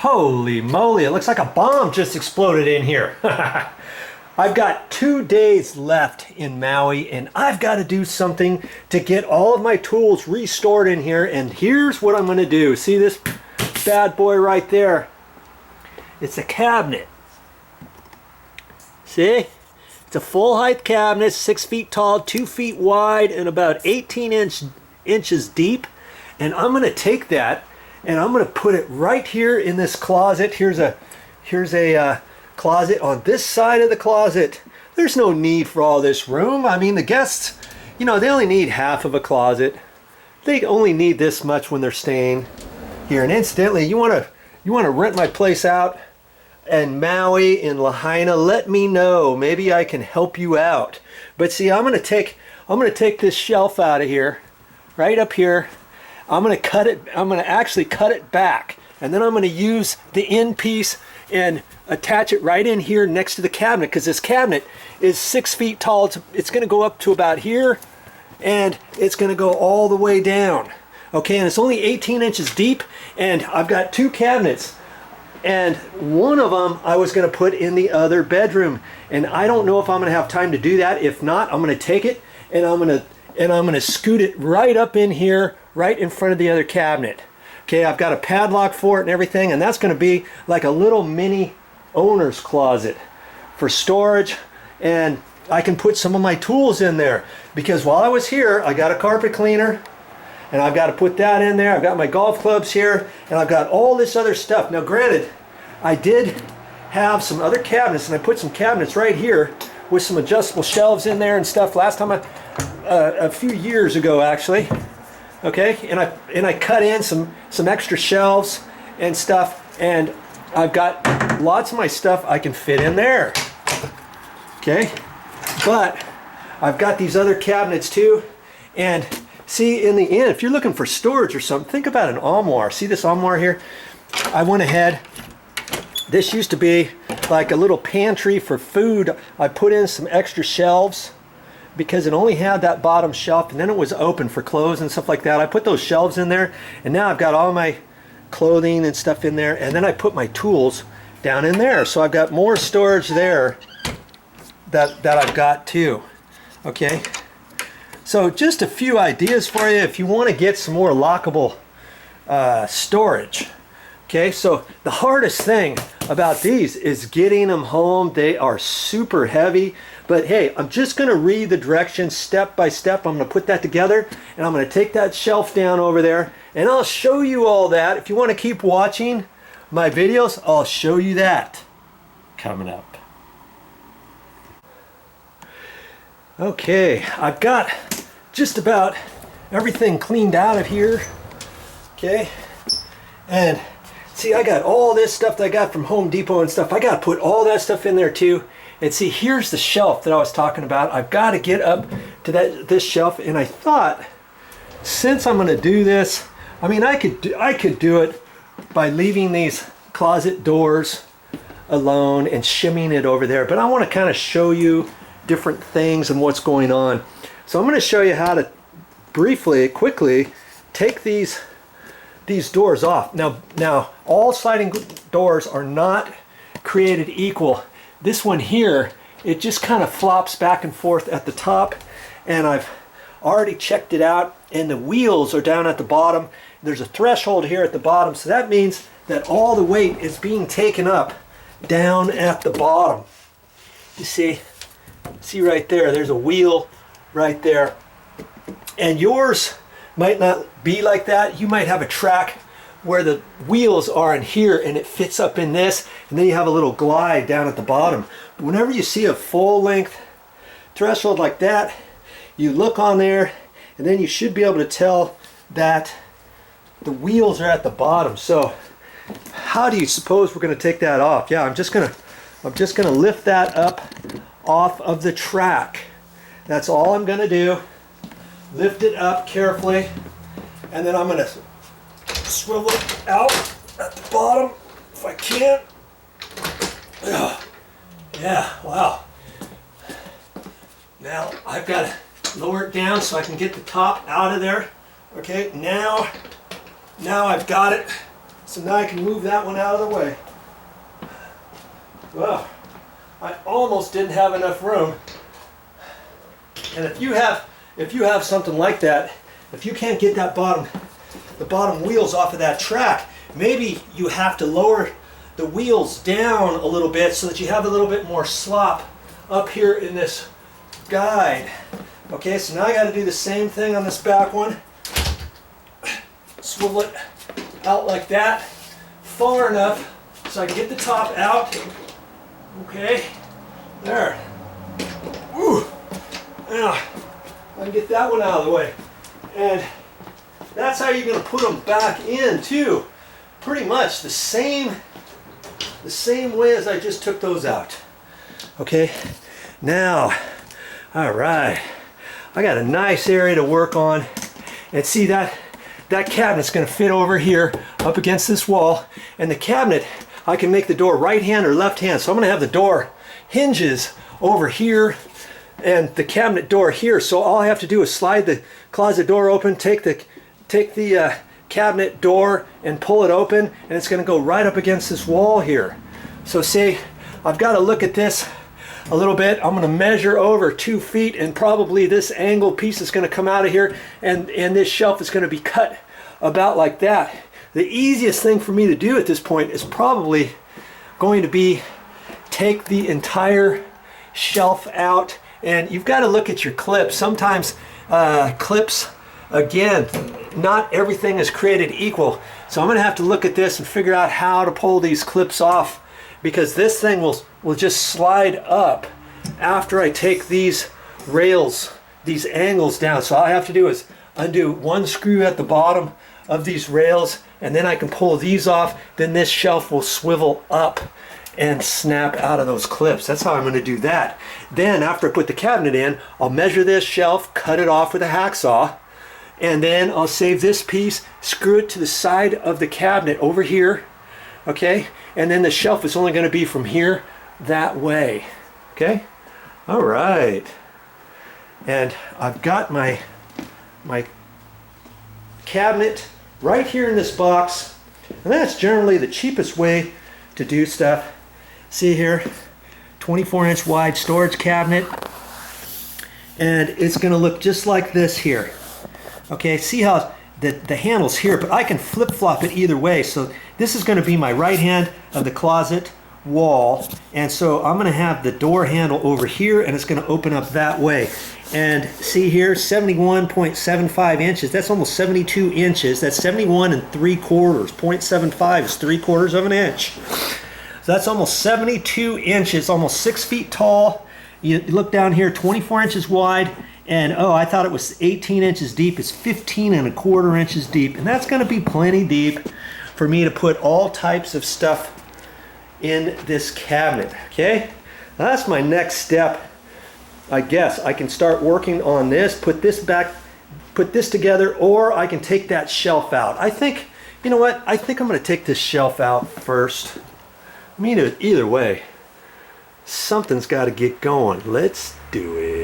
Holy moly, it looks like a bomb just exploded in here. I've got 2 days left in Maui and I've got to do something to get all of my tools restored in here, and here's what I'm going to do. See this bad boy right there? It's a cabinet. See? It's a full height cabinet, 6 feet tall, 2 feet wide, and about 18 inches deep. And I'm going to take that and I'm going to put it right here in this closet. Here's a closet on this side of the closet. There's no need for all this room. I mean, the guests, you know, they only need half of a closet. They only need this much when they're staying here. And incidentally, you want to rent my place out in Maui, in Lahaina, let me know. Maybe I can help you out. But see, I'm going to take this shelf out of here, right up here. I'm going to actually cut it back, and then I'm going to use the end piece and attach it right in here next to the cabinet, because this cabinet is 6 feet tall. It's going to go up to about here, and it's going to go all the way down. Okay, and it's only 18 inches deep, and I've got 2 cabinets, and one of them I was going to put in the other bedroom, and I don't know if I'm going to have time to do that. If not, I'm going to take it and I'm going to scoot it right up in here, right in front of the other cabinet. Okay, I've got a padlock for it and everything, and that's going to be like a little mini owner's closet for storage, and I can put some of my tools in there, because while I was here I got a carpet cleaner and I've got to put that in there. I've got my golf clubs here, and I've got all this other stuff. Now granted, I did have some other cabinets, and I put some cabinets right here with some adjustable shelves in there and stuff last time, a few years ago actually. Okay, and I cut in some extra shelves and stuff, and I've got lots of my stuff I can fit in there. Okay, but I've got these other cabinets too, and see, in the end, if you're looking for storage or something, think about an armoire. See this armoire here? I went ahead. This used to be like a little pantry for food. I put in some extra shelves because it only had that bottom shelf, and then it was open for clothes and stuff like that. I put those shelves in there, and now I've got all my clothing and stuff in there, and then I put my tools down in there. So I've got more storage there that I've got too. Okay, so just a few ideas for you if you want to get some more lockable storage. Okay, so the hardest thing about these is getting them home. They are super heavy, but hey, I'm just going to read the directions step by step. I'm going to put that together, and I'm going to take that shelf down over there, and I'll show you all that. If you want to keep watching my videos, I'll show you that coming up. Okay, I've got just about everything cleaned out of here. Okay, and see, I got all this stuff that I got from Home Depot and stuff. I got to put all that stuff in there too. And see, here's the shelf that I was talking about. I've got to get up to this shelf, and I thought, since I'm going to do this, I mean, I could do it by leaving these closet doors alone and shimmying it over there. But I want to kind of show you different things and what's going on. So I'm going to show you how to quickly take these doors off. Now all sliding doors are not created equal. This one here, it just kind of flops back and forth at the top, and I've already checked it out, and the wheels are down at the bottom. There's a threshold here at the bottom, so that means that all the weight is being taken up down at the bottom. You see right there, there's a wheel right there. And yours might not be like that. You might have a track where the wheels are in here and it fits up in this, and then you have a little glide down at the bottom. But whenever you see a full length threshold like that, you look on there, and then you should be able to tell that the wheels are at the bottom. So how do you suppose we're going to take that off? Yeah, I'm just gonna lift that up off of the track. That's all I'm gonna do. Lift it up carefully, and then I'm gonna swivel it out at the bottom if I can. Yeah, wow. Now I've got to lower it down so I can get the top out of there. Okay, now I've got it So now I can move that one out of the way. Well, I almost didn't have enough room. And if you have something like that, if you can't get that the bottom wheels off of that track, maybe you have to lower the wheels down a little bit so that you have a little bit more slop up here in this guide. Okay, so now I got to do the same thing on this back one. Swivel it out like that, far enough so I can get the top out. Okay, there. Ooh. Now, I can get that one out of the way. And that's how you're going to put them back in too. Pretty much the same way as I just took those out. Okay, now, all right. I got a nice area to work on. And see that cabinet's going to fit over here up against this wall. And the cabinet, I can make the door right hand or left hand. So I'm going to have the door hinges over here and the cabinet door here. So all I have to do is slide the closet door open, take the cabinet door and pull it open, and it's going to go right up against this wall here. So see, I've got to look at this a little bit. I'm going to measure over 2 feet, and probably this angle piece is going to come out of here, and this shelf is going to be cut about like that. The easiest thing for me to do at this point is probably going to be take the entire shelf out. And you've got to look at your clips. Sometimes clips, again, not everything is created equal. So I'm going to have to look at this and figure out how to pull these clips off, because this thing will just slide up after I take these rails, these angles down. So all I have to do is undo one screw at the bottom of these rails, and then I can pull these off. Then this shelf will swivel up and snap out of those clips. That's how I'm going to do that. Then after I put the cabinet in, I'll measure this shelf, cut it off with a hacksaw, and then I'll save this piece, screw it to the side of the cabinet over here, okay? And then the shelf is only going to be from here that way, okay? All right. And I've got my cabinet right here in this box, and that's generally the cheapest way to do stuff. See here, 24-inch wide storage cabinet, and it's going to look just like this here. Okay, see how the handle's here, but I can flip-flop it either way. So this is going to be my right hand of the closet wall, and so I'm going to have the door handle over here, and it's going to open up that way. And see here, 71.75 inches. That's almost 72 inches. That's 71 3/4. 0.75 is 3/4 of an inch. So that's almost 72 inches, almost 6 feet tall. You look down here, 24 inches wide, and oh, I thought it was 18 inches deep. It's 15 1/4 inches deep, and that's going to be plenty deep for me to put all types of stuff in this cabinet. Okay, now that's my next step. I guess I can start working on this, put this back, put this together, or I can take that shelf out. I think, you know what? I think I'm going to take this shelf out first. I mean, either way, something's got to get going. Let's do it.